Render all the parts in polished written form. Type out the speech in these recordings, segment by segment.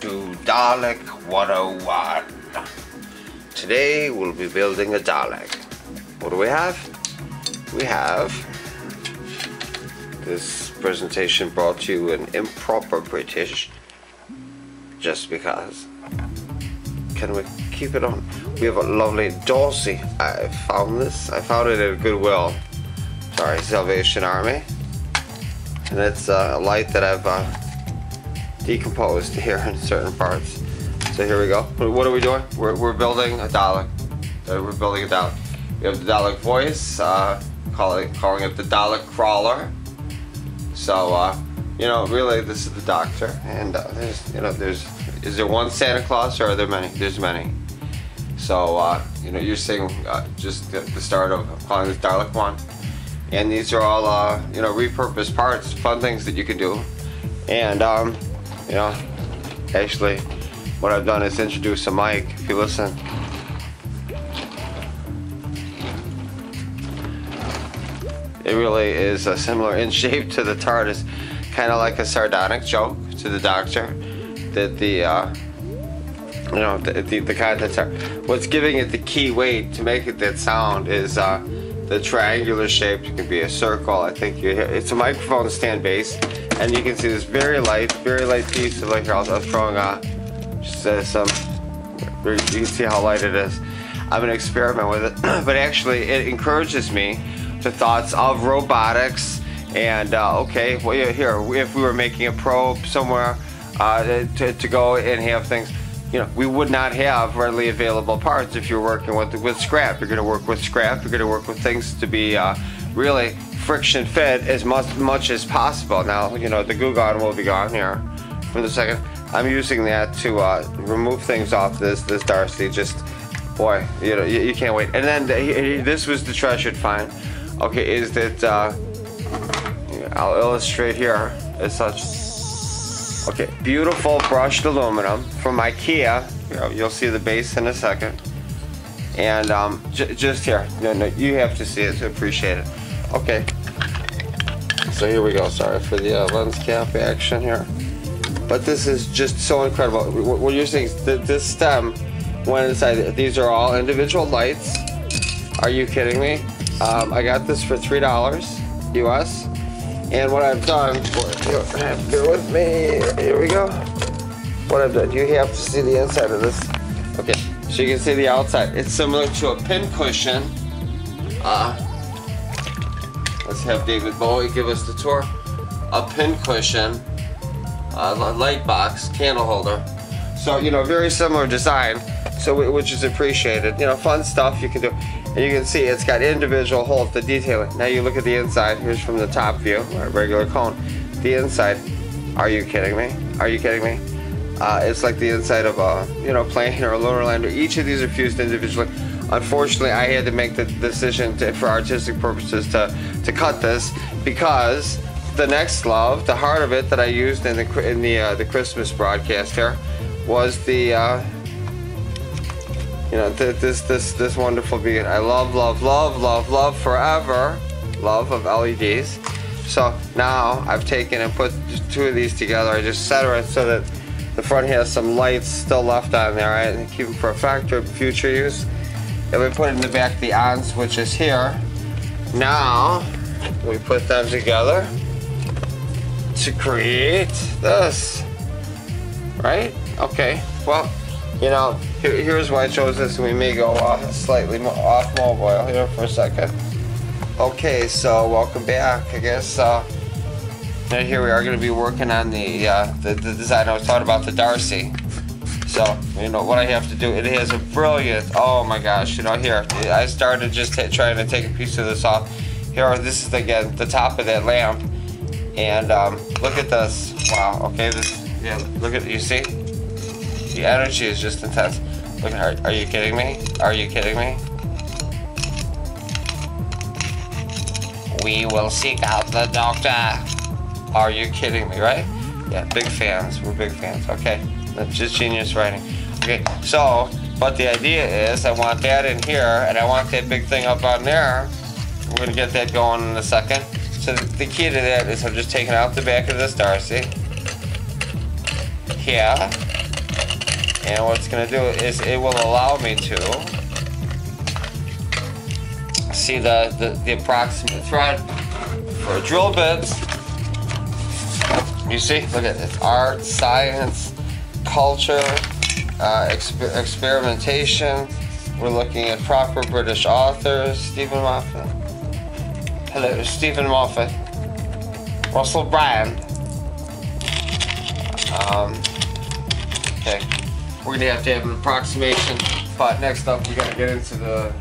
To Dalek 101. Today we'll be building a Dalek. What do we have? We have this presentation brought to you in improper British, just because. Can we keep it on? We have a lovely Dorsey. I found it at Goodwill. Sorry, Salvation Army. And it's a light that I've decomposed here in certain parts. So here we go. What are we doing? We're building a Dalek. We're building a Dalek. We have the Dalek voice, calling it the Dalek crawler. So you know, really, this is the Doctor, and is there one Santa Claus, or are there many? There's many. So you know, you're seeing just the start of calling this Dalek 1, and these are all you know, repurposed parts, fun things that you can do, and you know, actually, what I've done is introduce a mic. If you listen. It really is similar in shape to the TARDIS, kind of like a sardonic joke to the Doctor. That the you know, the contents are. What's giving it the key weight to make it that sound is the triangular shape. It can be a circle. I think it's a microphone stand base, and you can see this very light piece of, like, here, I was throwing just some. You can see how light it is. I'm gonna experiment with it, but actually it encourages me to thoughts of robotics, and okay, well, here, if we were making a probe somewhere to go and have things, you know, we would not have readily available parts if you're working with scrap. You're going to work with scrap. You're going to work with things to be really friction fit as much as possible. Now, you know, the glue gun will be gone here from the second. I'm using that to remove things off this Darcy. Just, boy, you know, you can't wait. And then this was the treasured find. Okay, is that I'll illustrate here as such. Okay, beautiful brushed aluminum from IKEA. You'll see the base in a second. And just here, no, you have to see it to appreciate it. Okay, so here we go. Sorry for the lens cap action here, but this is just so incredible. What you're seeing is this stem went inside. These are all individual lights. Are you kidding me? I got this for $3 US, and what I've done, bear with me, here we go. What I've done, you have to see the inside of this. Okay, so you can see the outside. It's similar to a pin cushion. Let's have David Bowie give us the tour. A pin cushion, a light box, candle holder. So, you know, very similar design, so which is appreciated. You know, fun stuff you can do. And you can see it's got individual holes, the detailing. Now you look at the inside. Here's from the top view, a regular cone. The inside, are you kidding me? Are you kidding me? It's like the inside of a, you know, plane or a lunar lander. Each of these are fused individually. Unfortunately, I had to make the decision for artistic purposes to cut this, because the next love, the heart of it that I used in the Christmas broadcast here, was the you know, this wonderful beacon. I love forever, love of LEDs. So now I've taken and put two of these together. I just center it so that the front has some lights still left on there, right? And keep them for a factor of future use. And we put in the back the on switch is here. Now we put them together to create this, right? Okay, well, you know, here's why I chose this, and we may go slightly off mobile here for a second. Okay, so welcome back. I guess here we are going to be working on the design. I was talking about the Darcy. So, you know, what I have to do, it has a brilliant, oh my gosh, you know, here, I started just trying to take a piece of this off. Here, this is, again, the top of that lamp. And look at this. Wow, okay, this, yeah, look at, you see? The energy is just intense. Look, are you kidding me? Are you kidding me? We will seek out the doctor. Are you kidding me, right? Yeah, big fans. We're big fans. Okay, that's just genius writing. Okay, so, but the idea is I want that in here, and I want that big thing up on there. We're going to get that going in a second. So the key to that is I'm just taking out the back of this Darcy. Here. And what it's going to do is it will allow me to see the approximate thread for drill bits. You see? Look at this. Art, science, culture, experimentation. We're looking at proper British authors. Stephen Moffat. Hello, Stephen Moffat. Russell Brand. Okay. We're gonna have to have an approximation. But next up, we gotta get into the.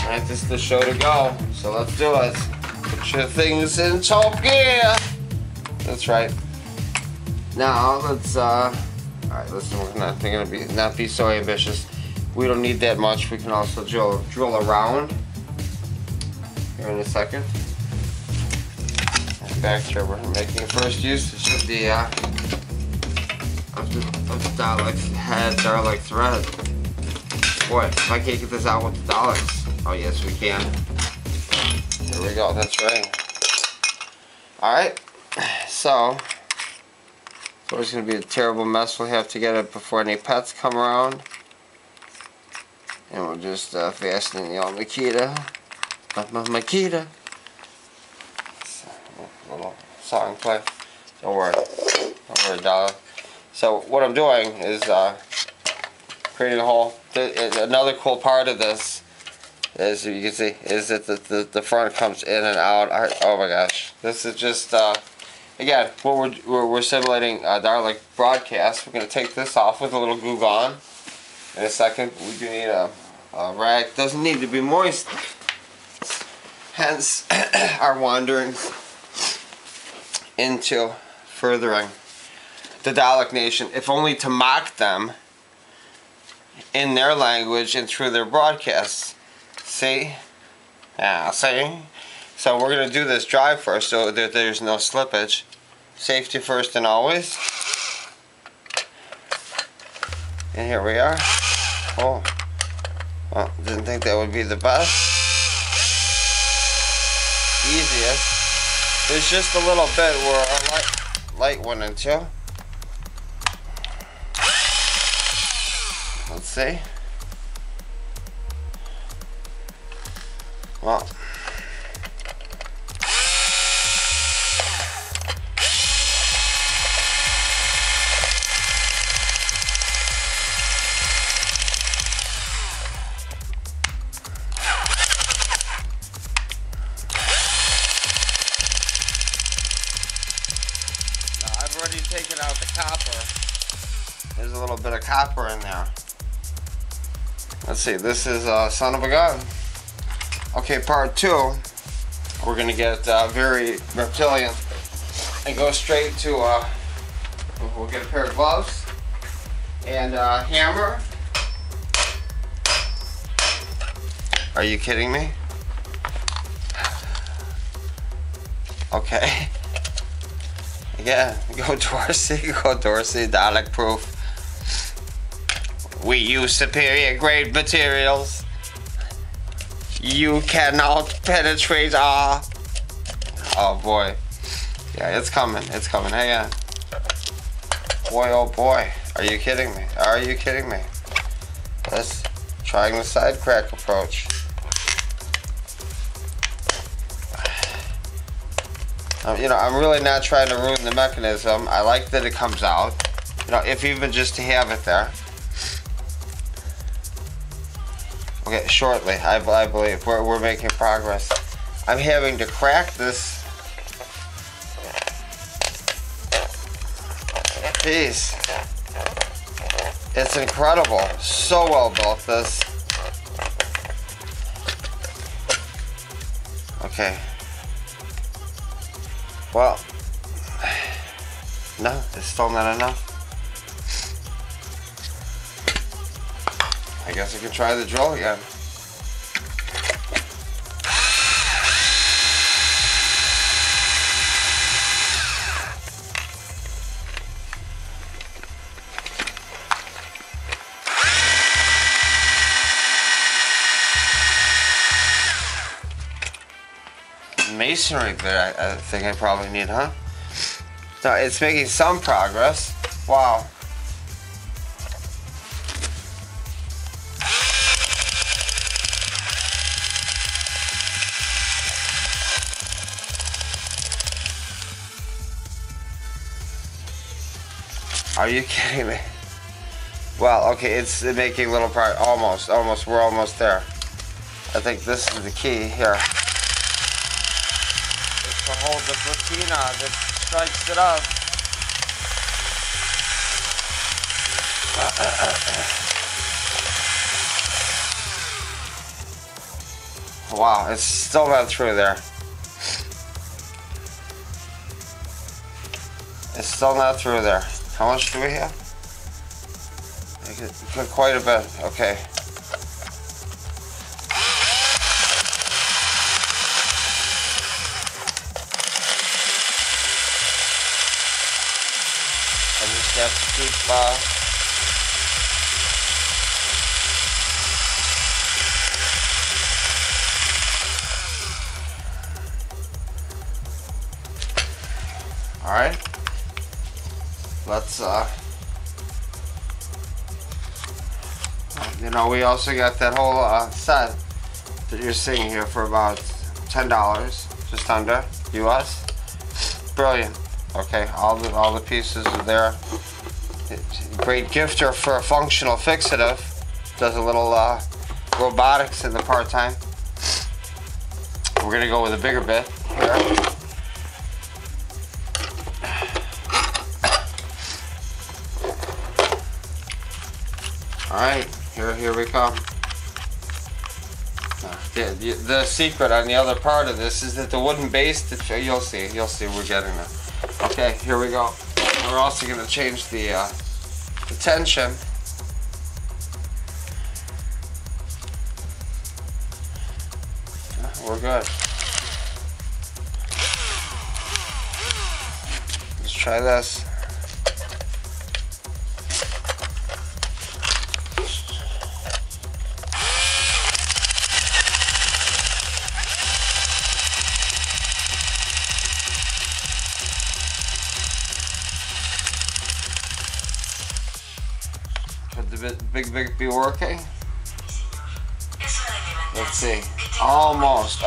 Right, this is the show to go. So let's do it. Put your things in top gear. That's right. Now let's. All right. Listen, we're not be so ambitious. We don't need that much. We can also drill around here in a second. Back here, we're making first usage of the Dalek thread. Boy, if I can't get this out with the Daleks. Oh yes, we can. Here we go. That's right. All right. So it's always going to be a terrible mess. We'll have to get it before any pets come around. And we'll just fasten the old Makita. Makita. Little song play. Don't worry, Dalek. So what I'm doing is creating a hole. Another cool part of this, as you can see, is that the front comes in and out. Oh my gosh, this is just again what we're simulating Dalek broadcast. We're gonna take this off with a little Goo Gone in a second. We do need a rag. Doesn't need to be moist. Hence our wanderings into furthering the Dalek Nation, if only to mock them in their language and through their broadcasts. See? Yeah, see? So we're going to do this dry first so that there's no slippage. Safety first and always. And here we are. Oh. Well, didn't think that would be the best. Easiest. There's just a little bit where a light went into. Let's see. Well. I've already taken out the copper. There's a little bit of copper in there. Let's see, this is son of a gun. Okay, part 2. We're gonna get very reptilian and go straight to we'll get a pair of gloves and a hammer. Are you kidding me? Okay. Yeah, go Dorsey, Dalek proof. We use superior grade materials. You cannot penetrate our... Oh boy. Yeah, it's coming, hang on. Boy, oh boy. Are you kidding me? Are you kidding me? Let's trying the side crack approach. You know, I'm really not trying to ruin the mechanism. I like that it comes out. You know, if even just to have it there. Okay, shortly, I believe. We're making progress. I'm having to crack this. Jeez. It's incredible. So well built, this. Okay. Well, no, it's still not enough. I guess I can try the drill again. masonry bit I think I probably need, huh? No, it's making some progress. Wow. Are you kidding me? Well, okay, it's making little progress. Almost. We're almost there. I think this is the key here. It's to hold the patina that strikes it up. Wow, it's still not through there. It's still not through there. How much do we have? Quite a bit. Okay. I just have to keep all right. Let's you know, we also got that whole set that you're seeing here for about $10, just under US. Brilliant. Okay, all the pieces are there. Great gifter for a functional fixative. Does a little robotics in the part-time. We're gonna go with a bigger bit here. All right, here we come. The secret on the other part of this is that the wooden base, you'll see we're getting it. Okay, here we go. We're also going to change the tension. We're good. Let's try this. Could the big be working? Let's see. Almost.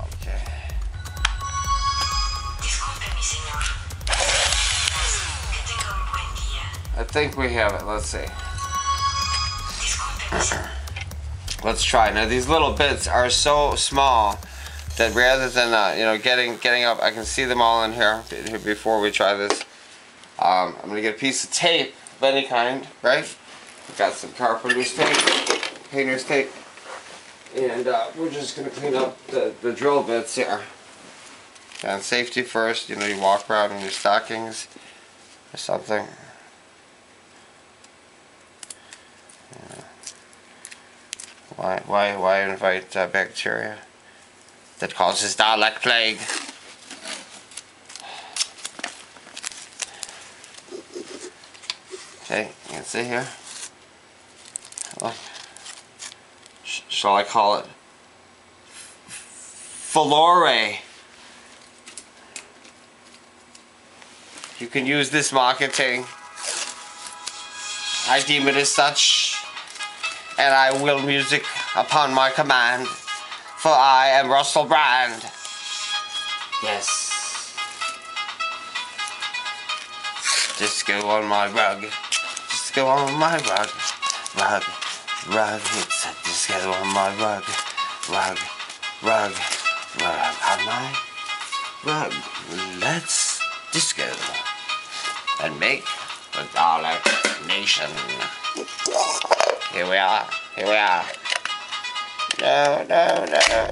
Okay. I think we have it. Let's see. Let's try. Now these little bits are so small that rather than you know, getting up, I can see them all in here before we try this. I'm gonna get a piece of tape of any kind, right? We've got some carpenter's tape, painter's tape, and we're just gonna clean up the drill bits here. And safety first. You know, you walk around in your stockings or something. Yeah. Why invite bacteria that causes Dalek plague? Okay, you can see here. Look. Shall I call it Flore? You can use this marketing. I deem it as such, and I will music upon my command, for I am Russell Brand. Yes. Disco on my rug. Disco on my rug. Rug. It's a disco on my rug. Rug. On my rug. Let's disco and make the Dalek Nation. Here we are. No.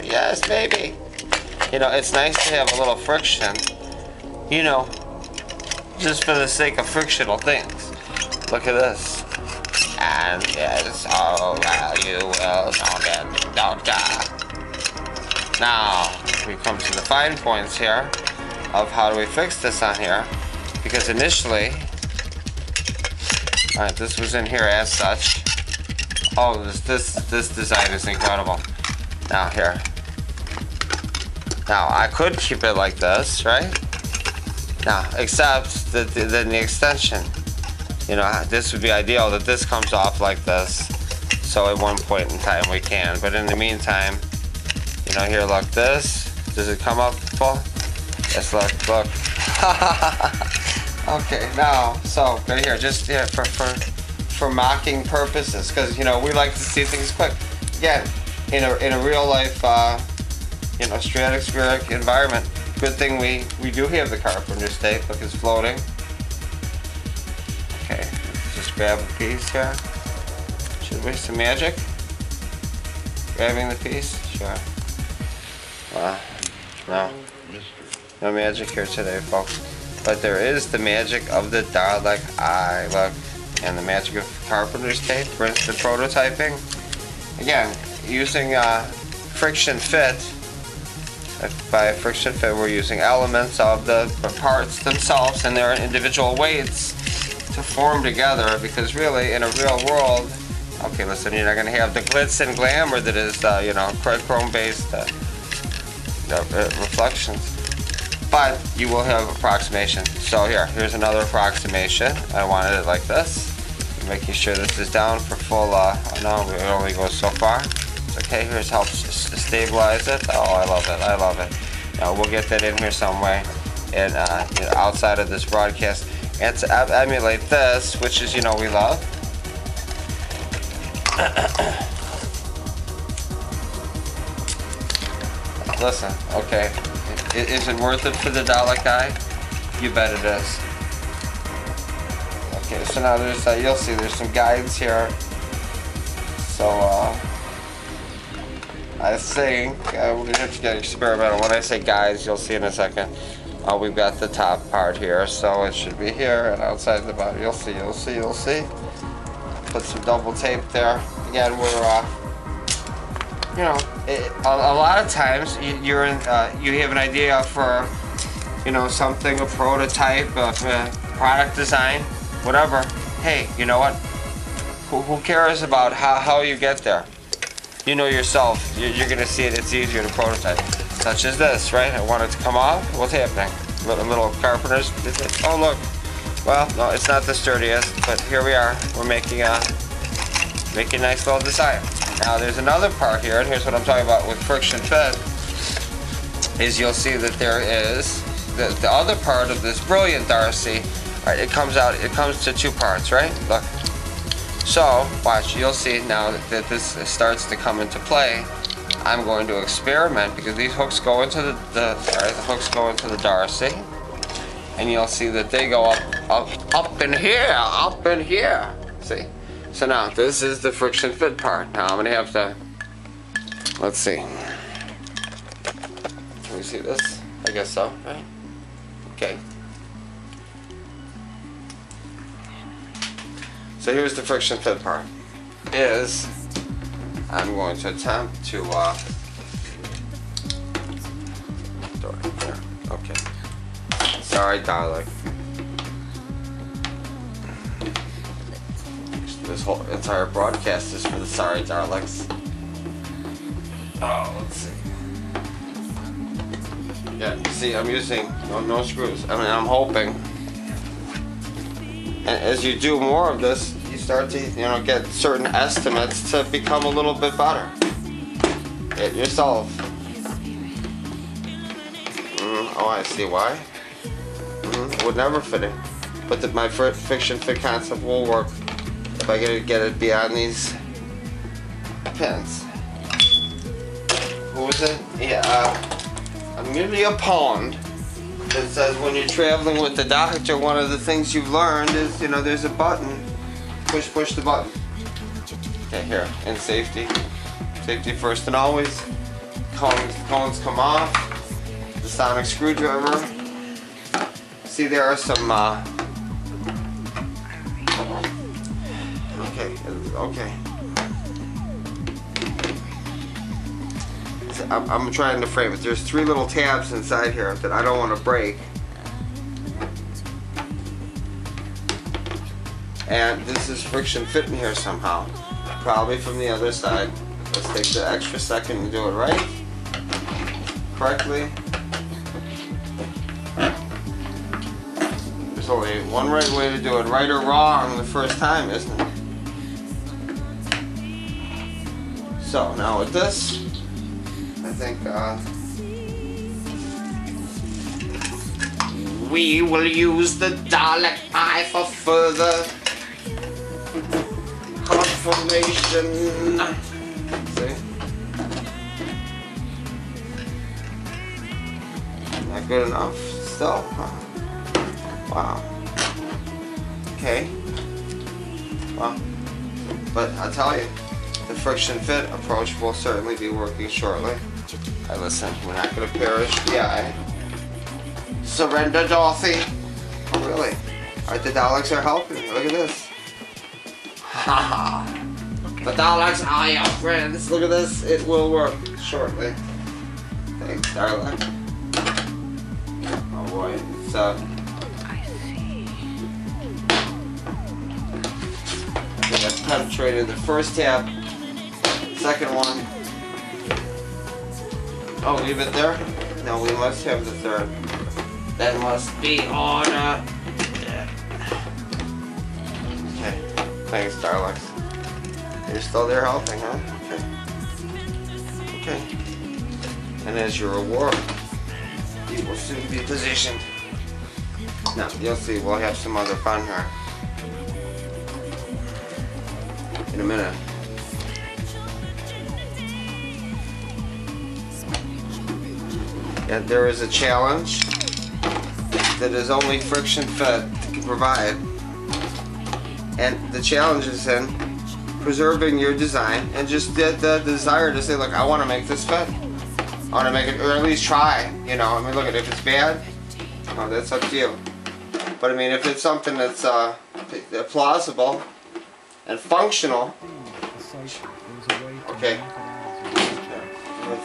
Yes, baby. You know, it's nice to have a little friction. You know, just for the sake of frictional things. Look at this. And yes, oh well, you will don't die. Now, we come to the fine points here of how do we fix this on here. Because initially, Alright, this was in here as such. Oh, this design is incredible. Now here. Now I could keep it like this, right? Now, except that then the extension. You know, this would be ideal that this comes off like this. So at one point in time we can. But in the meantime, you know, here, look, this. Does it come up full? Yes, look. Okay, now, so right here, just here for mocking purposes, because you know we like to see things quick. Again, in a real life, you know, stratospheric environment. Good thing we do have the carpenter's tape. Look, it's floating. Okay, just grab a piece here. Should we some magic? Grabbing the piece, sure. No magic here today, folks. But there is the magic of the Dalek eye, look, and the magic of carpenter's tape for instant prototyping. Again, using friction fit. By friction fit, we're using elements of the parts themselves and their individual weights to form together. Because really, in a real world, okay, listen, you're not going to have the glitz and glamour that is, you know, chrome-based reflections. But you will have approximation. So here's another approximation. I wanted it like this. Making sure this is down for full, oh no, it only goes so far. It's okay, here's helps stabilize it. Oh, I love it. Now we'll get that in here some way, and you know, outside of this broadcast. And to emulate this, which is, you know, we love. Listen, okay. Is it worth it for the Dalek eye? You bet it is. Okay, so now there's, you'll see there's some guides here. So, I think, we're going to have to get experimental. When I say guides, you'll see in a second. We've got the top part here, so it should be here, and outside the bottom, you'll see. Put some double tape there. Again, we're, you know, a lot of times you have an idea for, you know, something, a prototype, a product design, whatever. Hey, you know what? Who cares about how you get there? You know yourself. You're gonna see it. It's easier to prototype. Such as this, right? I want it to come off. What's happening? Little carpenters. Oh look. Well, no, it's not the sturdiest, but here we are. We're making a nice little design. Now there's another part here, and here's what I'm talking about with friction fit, is you'll see that there is the other part of this brilliant Darcy. Right, it comes to two parts, right? Look. So, watch, you'll see now that this starts to come into play. I'm going to experiment because these hooks go into the hooks go into the Darcy, and you'll see that they go up in here, See? So now, this is the friction fit part. Now I'm going to have to, let's see. Can we see this? I guess so, right? Okay. So here's the friction fit part. I'm going to attempt to, okay. Sorry, Dalek. This whole entire broadcast is for the sorry Daleks. Oh, let's see. Yeah, you see, I'm using no screws. I mean, I'm hoping. And as you do more of this, you start to, you know, get certain estimates to become a little bit better. It yourself. Oh, I see why. It would never fit in. But my friction fit concept will work. If I get it beyond these pins. Who was it? Yeah, Amelia Pond. That says when you're traveling with the doctor, one of the things you've learned is, you know, there's a button. Push the button. Okay, here, in safety. Safety first and always. Cones come off. The sonic screwdriver. See, there are some, okay. I'm trying to frame it. There's 3 little tabs inside here that I don't want to break. And this is friction fit in here somehow. Probably from the other side. Let's take the extra second and do it right. Correctly. There's only one right way to do it, right or wrong the first time, isn't it? So now with this, I think we will use the Dalek eye for further confirmation. See? Not good enough still, huh? Wow. Okay. Well, but I'll tell you, the friction fit approach will certainly be working shortly. Hey, listen, we're not going to perish the eye. Surrender, Dorothy. Oh, really? Alright, the Daleks are helping me. Look at this. Haha. The Daleks are your friends. Look at this. It will work shortly. Thanks, darling. Oh boy, it's I see. We have penetrated the first tab. Second one. Oh, leave it there? No, we must have the third. That must be order. Okay. Thanks, Darlux. You're still there helping, huh? Okay. Okay. And as your reward, you will soon be positioned. Now, you'll see, we'll have some other fun here. In a minute. And there is a challenge that is only friction fit can provide. And the challenge is in preserving your design and just the desire to say, look, I want to make this fit. I want to make it, or at least try, you know. I mean, look at it, if it's bad, oh, that's up to you. But I mean, if it's something that's plausible and functional, okay.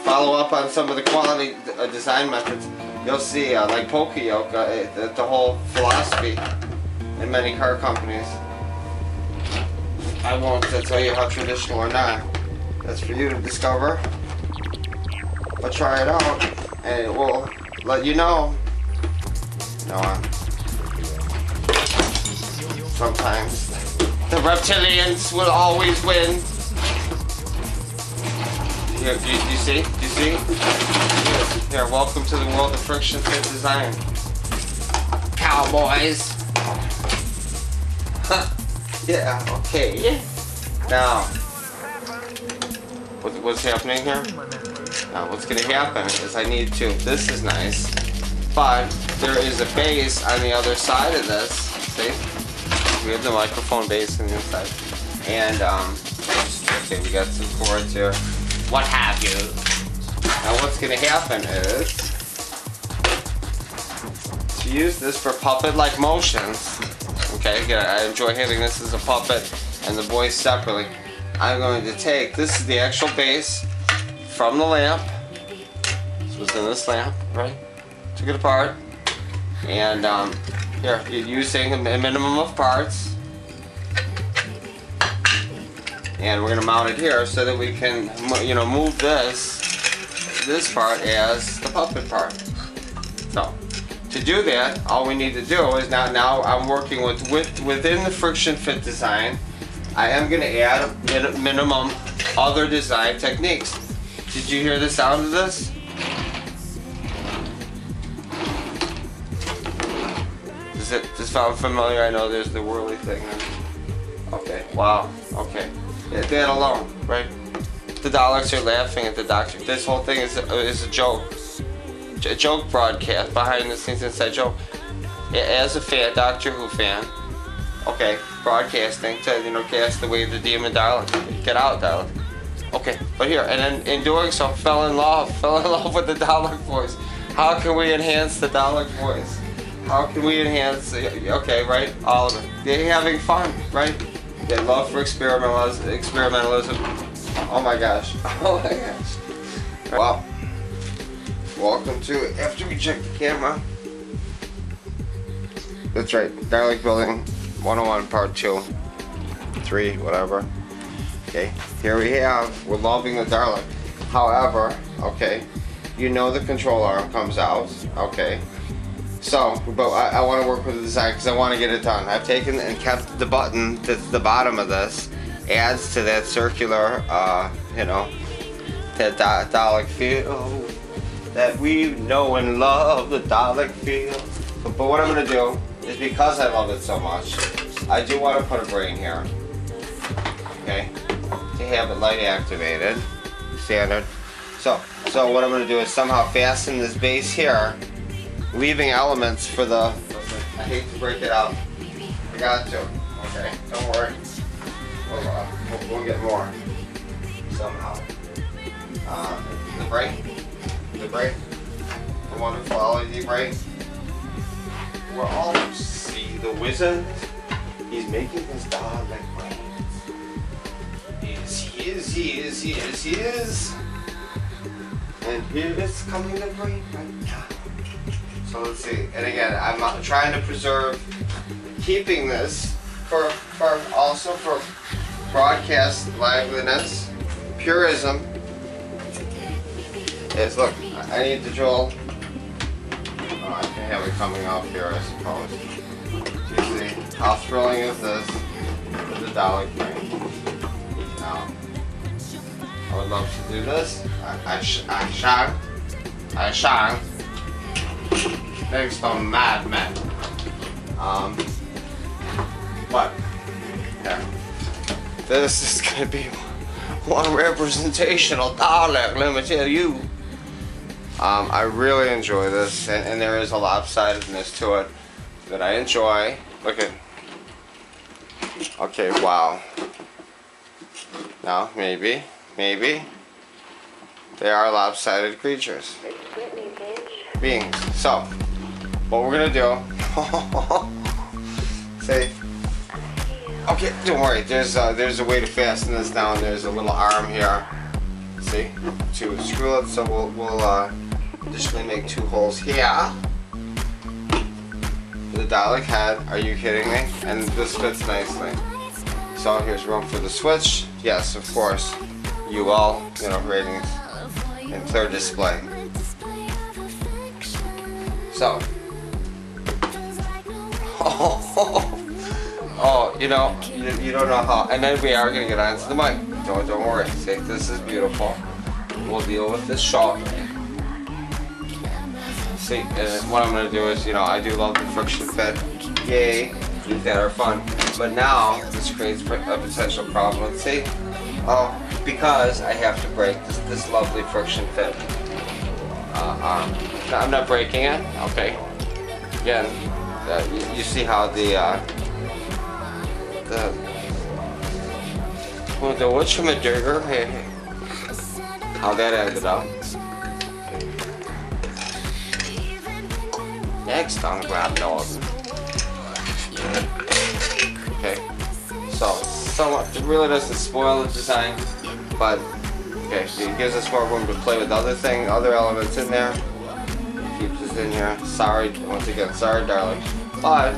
Follow up on some of the quality design methods. You'll see, like Poka-yoke, the whole philosophy in many car companies. I won't tell you how traditional or not. That's for you to discover. But try it out, and it will let you know. No, sometimes the reptilians will always win. Here, do you see? Do you see? Here, welcome to the world of friction fit design. Cowboys. Yeah, okay. Now, what's happening here? Now, what's going to happen is I need to, this is nice, but there is a base on the other side of this. See? We have the microphone base on the inside. And, okay, we got some cords here. What have you? Now what's going to happen is to use this for puppet-like motions. Okay, again, I enjoy having this as a puppet and the voice separately. I'm going to take, this is the actual base from the lamp. This was in this lamp, right? Took it apart. And here, you're using a minimum of parts. And we're going to mount it here so that we can, you know, move this part as the puppet part. So, to do that, all we need to do is now I'm working within the friction fit design. I am going to add minimum other design techniques. Did you hear the sound of this? Does it sound familiar? I know there's the whirly thing. Okay, wow, okay. That alone, right? The Daleks are laughing at the Doctor. This whole thing is a joke. A joke broadcast, behind the scenes inside joke. As a fan, Doctor Who fan, okay, broadcasting to, you know, cast away the demon Dalek. Get out, Dalek. Okay, but here, and then in doing so, fell in love with the Dalek voice. How can we enhance the Dalek voice? How can we enhance, okay, right, all of it. They're having fun, right? They love for experimentalism. Oh my gosh. Oh my gosh. Wow. Welcome to it. After we check the camera. That's right. Dalek building 101 part 2, 3, whatever. Okay, here we have, we're loving the Dalek. However, okay, you know the control arm comes out, okay. So, but I want to work with the design because I want to get it done. I've taken and kept the button that's the bottom of this, adds to that circular, you know, that Dalek feel that we know and love, the Dalek feel. But what I'm going to do is, because I love it so much, I do want to put a brain here, okay, to have it light activated, standard. So what I'm going to do is somehow fasten this base here, leaving elements for the, I hate to break it out, I got to, okay, don't worry, we'll get more, somehow. The brake, the wonderful LED brake, we're all, see the wizard, he's making his Dalek brains, he is, and here is coming the brain right now. So let's see, and again, I'm trying to preserve, keeping this for also for broadcast liveliness, purism. Is, look, I need to drill, I can have it coming off here, I suppose. You see, how thrilling is this with the Dalek brain? I would love to do this. I shall. Thanks to madman. But yeah, this is gonna be one representational Dalek, let me tell you. I really enjoy this, and there is a lopsidedness to it that I enjoy. Look at. Okay, wow. Now maybe they are lopsided creatures, beings. So what we're gonna do, say, okay, don't worry, there's a way to fasten this down. There's a little arm here, see, to screw it. So we'll additionally make 2 holes here. The Dalek head, are you kidding me? And this fits nicely. So here's room for the switch. Yes, of course. UL, you know, ratings and clear display. So, oh, you know, you don't know how. And then we are gonna get onto the mic. Don't worry. See, this is beautiful. We'll deal with this shortly. See, and what I'm gonna do is, you know, I do love the friction fit. Yay, that are fun. But now this creates a potential problem. Let's see. Oh, because I have to break this lovely friction fit arm. No, I'm not breaking it. Okay. Again, you see how the whatchamajigger, how that ended up. Next on grab nose. Okay. So it really doesn't spoil the design, but okay, it gives us more room to play with other elements in there. Keeps us in here. Sorry, once again, sorry, darling. But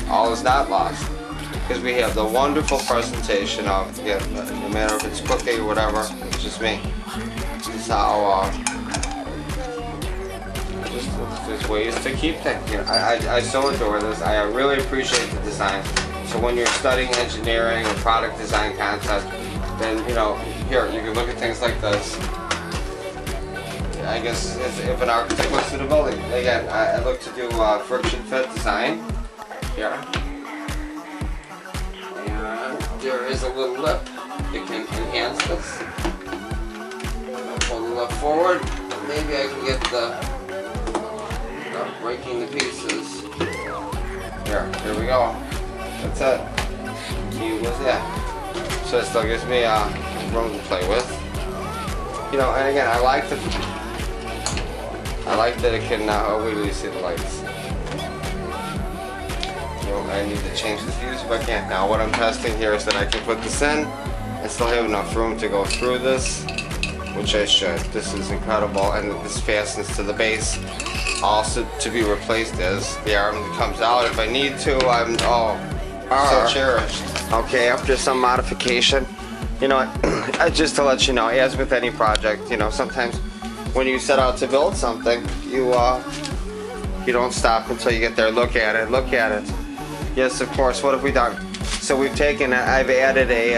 all is not lost, because we have the wonderful presentation of, again, no matter if it's cookie or whatever, it's just me. This is how there's ways to keep things. You know, I so adore this. I really appreciate the design. So when you're studying engineering or product design concept, then, you know, here you can look at things like this. I guess if an architect looks at a building, again, I look to do friction fit design here. And there is a little lip that can enhance this. Pull the lip forward. Maybe I can get the breaking the pieces. Here we go. That's it. He was that. So it still gives me room to play with. You know, and again, I like that it can. Oh, wait till you see the lights. You know, I need to change the fuse if I can't. Now, what I'm testing here is that I can put this in and still have enough room to go through this, which I should. This is incredible, and this fastens to the base. Also to be replaced as the arm that comes out if I need to. so cherished. Okay, after some modification, you know, just to let you know, as with any project, you know, sometimes when you set out to build something, you don't stop until you get there. Look at it, look at it. Yes, of course. What have we done? So we've taken, I've added a,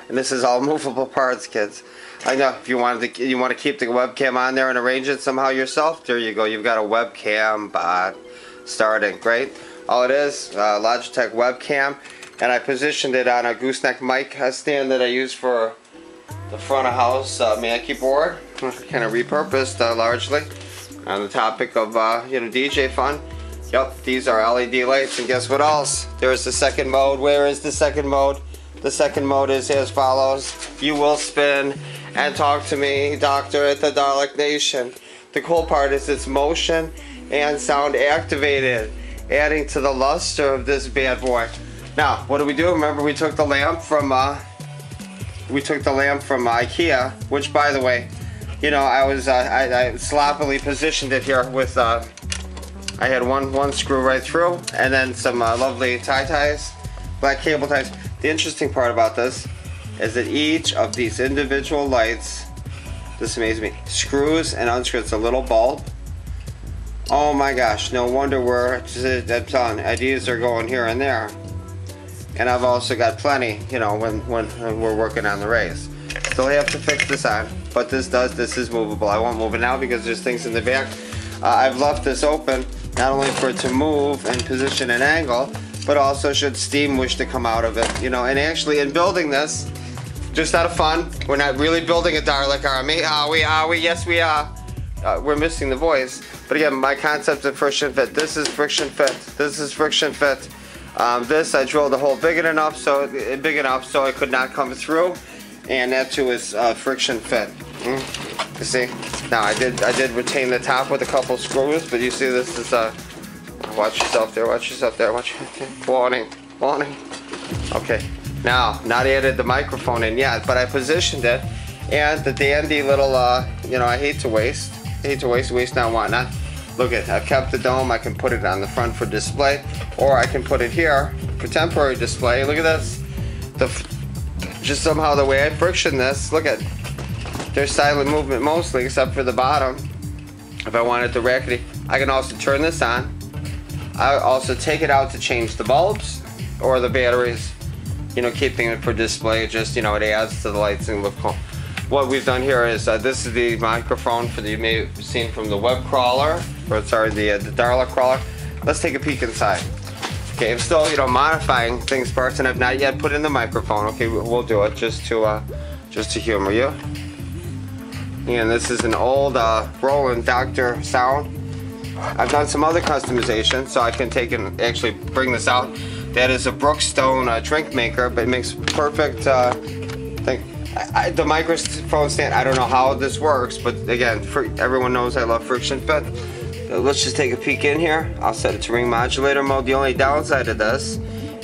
and this is all movable parts, kids. I know if you want to keep the webcam on there and arrange it somehow yourself, there you go. You've got a webcam bot starting. Great. All it is, Logitech webcam, and I positioned it on a gooseneck mic stand that I use for the front of house man keyboard, kind of repurposed largely on the topic of you know, DJ fun. Yep, these are LED lights, and guess what else? There's the second mode. Where is the second mode? The second mode is as follows. You will spin and talk to me, Doctor at the Dalek Nation. The cool part is it's motion and sound activated, adding to the luster of this bad boy. Now, what do? Remember, we took the lamp from IKEA, which, by the way, you know, I sloppily positioned it here with I had one screw right through, and then some lovely ties, black cable ties. The interesting part about this is that each of these individual lights, this amazes me, screws and unscrews. It's a little bulb. Oh my gosh, no wonder I'm telling, ideas are going here and there. And I've also got plenty, you know, when we're working on the race. Still have to fix this on, but this is movable. I won't move it now because there's things in the back. I've left this open, not only for it to move and position an angle, but also should steam wish to come out of it, you know. And actually, in building this, just out of fun, we're not really building a Dalek army. Are we? Yes, we are. We're missing the voice. But again, my concept of friction fit. This is friction fit. This is friction fit. This I drilled a hole big enough so it could not come through, and that too is friction fit. You see? Now I did retain the top with a couple screws, but you see this is watch yourself there. Watch yourself there. Watch. Warning. Warning. Okay. Now, not added the microphone in yet, but I positioned it, and the dandy little you know, I hate to waste not want not. Look at, I've kept the dome. I can put it on the front for display, or I can put it here for temporary display. Look at this. Just somehow the way I friction this, look at, there's silent movement mostly except for the bottom. If I wanted to rackety, I can also turn this on. I also take it out to change the bulbs or the batteries, you know, keeping it for display. Just, you know, it adds to the lights and look cool. What we've done here is this is the microphone for you may have seen from the web crawler, or sorry, the Dalek crawler. Let's take a peek inside. Okay, I'm still, you know, modifying things parts, and I've not yet put in the microphone. Okay, we'll do it just to humor you. Again, this is an old Roland Doctor sound. I've done some other customization, so I can take and actually bring this out. That is a Brookstone drink maker, but it makes perfect thing. The microphone stand, I don't know how this works, but again, everyone knows I love friction fit. Let's just take a peek in here. I'll set it to ring modulator mode. The only downside of this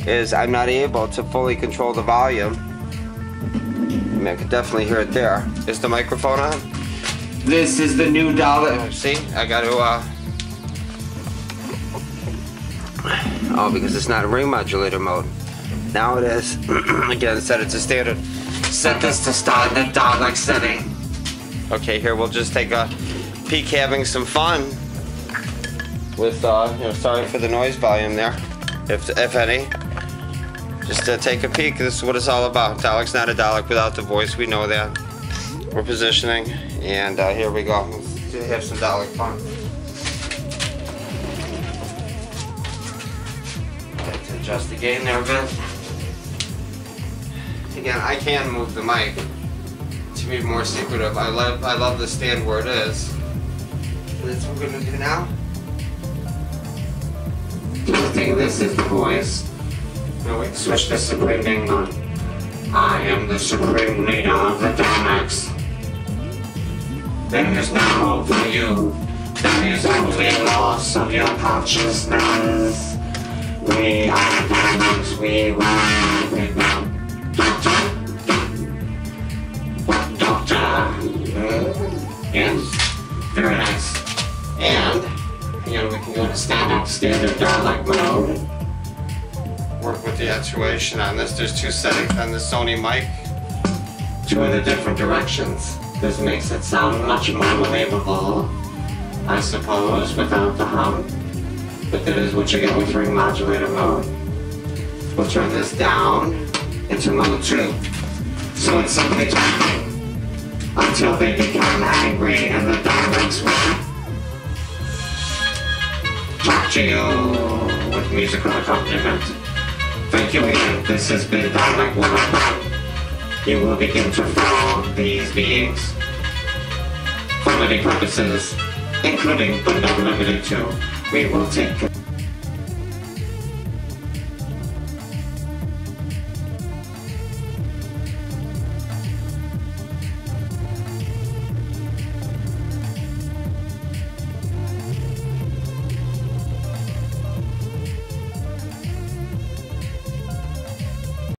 is I'm not able to fully control the volume. I mean, I can definitely hear it there. Is the microphone on? This is the new Dalek. See, I got to oh, because it's not in ring modulator mode. Now it is. Again, set it to standard. Set this to start the Dalek setting. Okay, here we'll just take a peek, having some fun with, you know, sorry for the noise volume there, if any. Just take a peek. This is what it's all about. Dalek's not a Dalek without the voice. We know that. We're positioning, and here we go. Let's have some Dalek fun. Let's adjust the gain there a bit. Again, I can move the mic to be more secretive. I love the stand where it is. That's what we're gonna do now. I think this is the voice. No, wait, switch to Supreme Name on. I am the Supreme Leader of the Daleks. There is no hope for you. There is only loss of your consciousness. We are Daleks, we will with them. Doctor. Yes. Very nice. And, you know, we can go to standard Dalek mode. with the attenuation on this. There's two settings on the Sony mic. Two in the different directions. This makes it sound much more believable, I suppose, without the hum. But that is what you get with ring modulator mode. We'll turn this down into mode 2. So it's simply talking until they become angry and the dialects will talk to you with musical accompaniment. Thank you again. This has been Dialect 101. You will begin to follow these beings for many purposes, including but not limited to. We will take